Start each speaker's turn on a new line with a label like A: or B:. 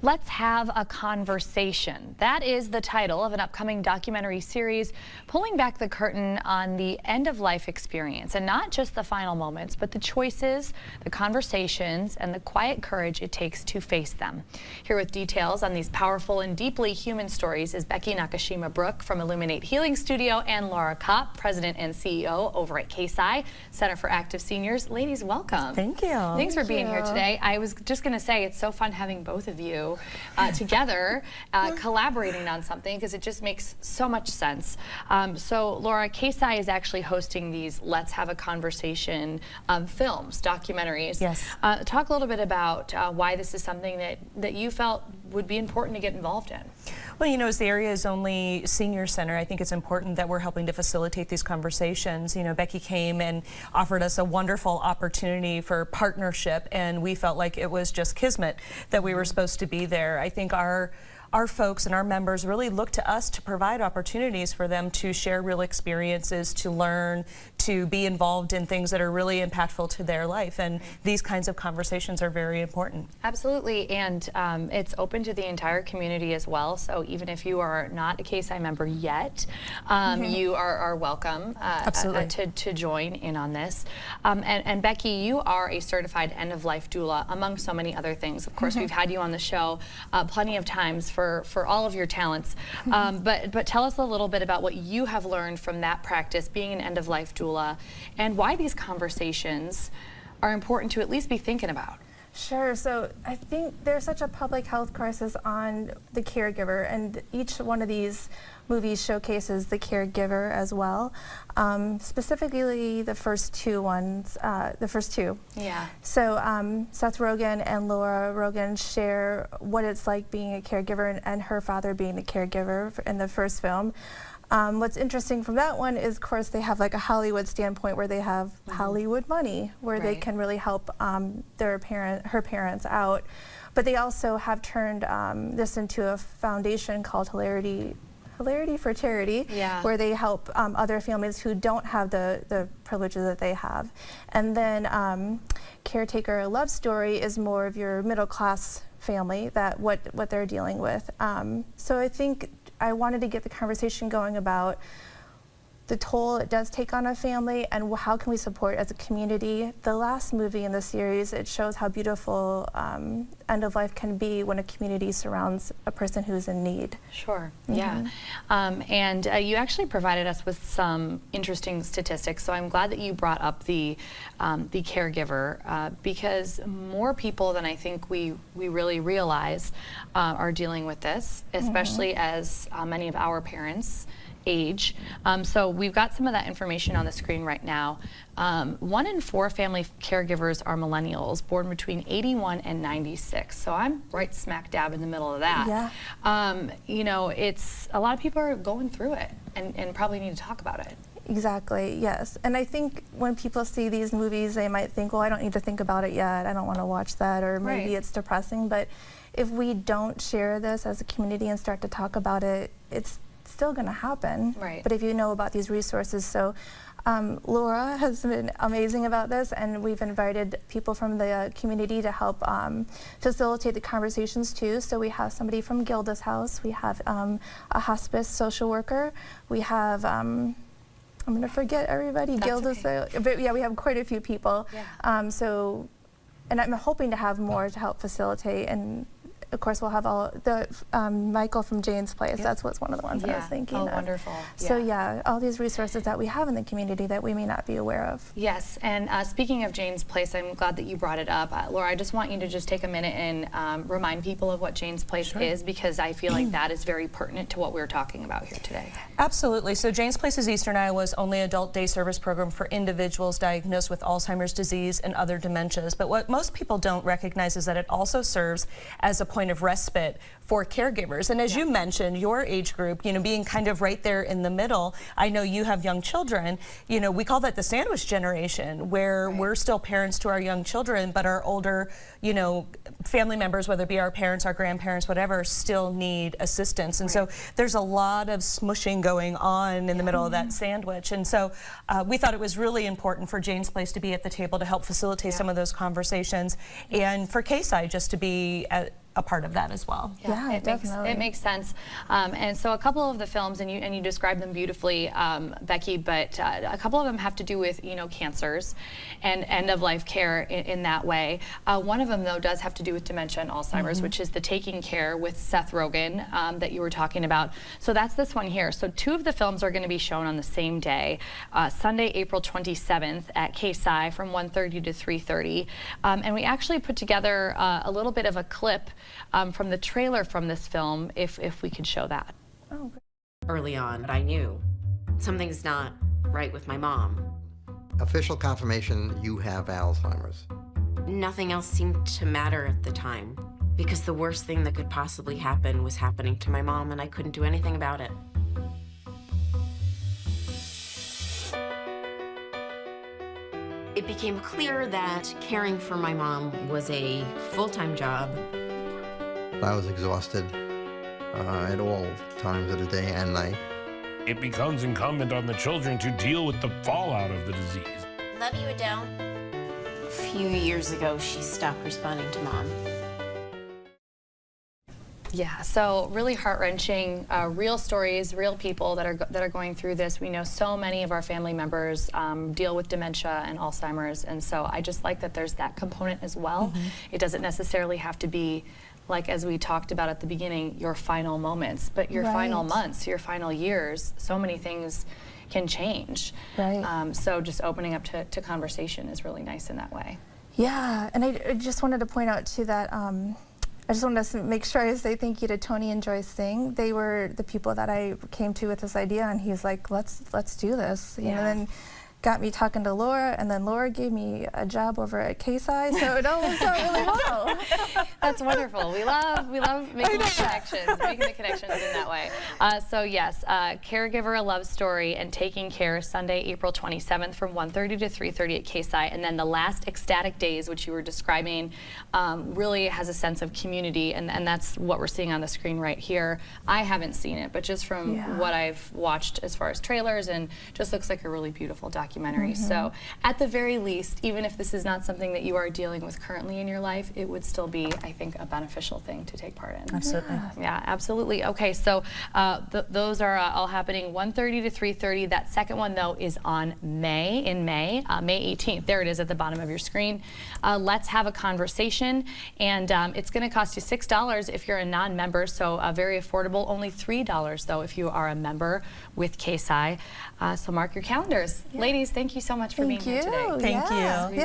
A: Let's Have a Conversation. That is the title of an upcoming documentary series pulling back the curtain on the end-of-life experience, and not just the final moments, but the choices, the conversations, and the quiet courage it takes to face them. Here with details on these powerful and deeply human stories is Becky Nakashima-Brooke from Illuminate Healing Studio and Laura Kopp, President and CEO over at CASI, Center for Active Seniors. Ladies, welcome.
B: Thank you.
A: Thanks for being here today. I was just going to say it's so fun having both of you together, collaborating on something, because it just makes so much sense. So Laura, CASI is actually hosting these Let's Have a Conversation films, documentaries.
B: Yes.
A: Talk a little bit about why this is something that you felt would be important to get involved in.
B: Well, you know, as the area's only senior center, I think it's important that we're helping to facilitate these conversations. You know, Becky came and offered us a wonderful opportunity for partnership, and we felt like it was just kismet that we were supposed to be there. I think our folks and our members really look to us to provide opportunities for them to share real experiences, to learn, to be involved in things that are really impactful to their life. And these kinds of conversations are very important.
A: Absolutely, and it's open to the entire community as well. So even if you are not a CASI member yet, you are welcome to join in on this. And Becky, you are a certified end-of-life doula, among so many other things. Of course, we've had you on the show plenty of times for all of your talents. But tell us a little bit about what you have learned from that practice, being an end-of-life doula, and why these conversations are important to at least be thinking about.
C: Sure. So I think there's such a public health crisis on the caregiver, and each one of these movies showcases the caregiver as well. Specifically, the first two ones, Yeah. So Seth Rogen and Laura Rogen share what it's like being a caregiver and her father being the caregiver in the first film. What's interesting from that one is, of course, they have like a Hollywood standpoint where they have Hollywood money, where they can really help her parents out. But they also have turned this into a foundation called Hilarity for Charity, where they help other families who don't have the privileges that they have. And then Caretaker Love Story is more of your middle class family, that what they're dealing with. So I think I wanted to get the conversation going about the toll it does take on a family and how can we support as a community. The last movie in the series, it shows how beautiful end of life can be when a community surrounds a person who's in need.
A: Sure, yeah. And you actually provided us with some interesting statistics, so I'm glad that you brought up the caregiver, because more people than I think we really realize are dealing with this, especially as many of our parents age. So we've got some of that information on the screen right now. 1 in 4 family caregivers are millennials, born between 81 and 96. So I'm right smack dab in the middle of that. Yeah. You know, it's a lot of people are going through it and probably need to talk about it.
C: Exactly, yes. And I think when people see these movies, they might think, well, I don't need to think about it yet. I don't want to watch that, or maybe it's depressing. But if we don't share this as a community and start to talk about it, it's still going to happen. But if you know about these resources, so Laura has been amazing about this, and we've invited people from the community to help facilitate the conversations too. So we have somebody from Gilda's house, we have a hospice social worker, we have I'm going to forget everybody. Gilda's, but yeah, we have quite a few people. So, and I'm hoping to have more to help facilitate, and of course, we'll have all the Michael from Jane's Place. That's what's one of the ones I was thinking of.
A: Wonderful.
C: So yeah, all these resources that we have in the community that we may not be aware of.
A: Yes, and speaking of Jane's Place, I'm glad that you brought it up. Laura, I just want you to just take a minute and remind people of what Jane's Place is, because I feel like that is very pertinent to what we're talking about here today.
B: Absolutely. So Jane's Place is Eastern Iowa's only adult day service program for individuals diagnosed with Alzheimer's disease and other dementias. But what most people don't recognize is that it also serves as a point of respite for caregivers. And as you mentioned, your age group, you know, being kind of right there in the middle, I know you have young children, you know, we call that the sandwich generation, where we're still parents to our young children, but our older, you know, family members, whether it be our parents, our grandparents, whatever, still need assistance. And so there's a lot of smushing going on in the middle of that sandwich. And so we thought it was really important for Jane's Place to be at the table to help facilitate some of those conversations, and for CASI just to be a part of that as well.
C: Yeah, definitely.
A: It makes sense. And so a couple of the films, and you described them beautifully, Becky, but a couple of them have to do with, cancers and end-of-life care in that way. One of them, though, does have to do with dementia and Alzheimer's, which is the Taking Care with Seth Rogen that you were talking about. So that's this one here. So two of the films are going to be shown on the same day, Sunday, April 27th at CASI from 1:30 to 3:30. And we actually put together a little bit of a clip from the trailer from this film, if we could show that.
C: Oh, great.
D: Early on, I knew something's not right with my mom.
E: Official confirmation you have Alzheimer's.
D: Nothing else seemed to matter at the time because the worst thing that could possibly happen was happening to my mom and I couldn't do anything about it. It became clear that caring for my mom was a full-time job.
E: I was exhausted at all times of the day and night.
F: It becomes incumbent on the children to deal with the fallout of the disease.
D: Love you, Adele. A few years ago, she stopped responding to Mom.
A: Yeah, so really heart-wrenching, real stories, real people that are going through this. We know so many of our family members deal with dementia and Alzheimer's, and so I just like that there's that component as well. It doesn't necessarily have to be, like as we talked about at the beginning, your final moments, but your final months, your final years. So many things can change.
C: Right.
A: So just opening up to conversation is really nice in that way.
C: Yeah, and I just wanted to point out too that I just wanted to make sure I say thank you to Tony and Joyce Singh. They were the people that I came to with this idea, and he's like, let's do this. You know, then got me talking to Laura, and then Laura gave me a job over at CASI, so it all worked out really well.
A: That's wonderful. We love making the connections in that way. So yes, Caregiver, a Love Story, and Taking Care, Sunday, April 27th from 1:30 to 3:30 at CASI. And then the last Ecstatic Days, which you were describing, really has a sense of community, and that's what we're seeing on the screen right here. I haven't seen it, but just from what I've watched as far as trailers, and just looks like a really beautiful documentary. So at the very least, even if this is not something that you are dealing with currently in your life, it would still be, I think, a beneficial thing to take part in.
B: Absolutely.
A: Yeah, absolutely. Okay, so those are all happening 1:30 to 3:30. That second one, though, is on May 18th. There it is at the bottom of your screen. Let's have a conversation, and it's going to cost you $6 if you're a non-member, so very affordable. Only $3, though, if you are a member with CASI. So mark your calendars. Ladies, thank you so much for being here today.
B: Thank you.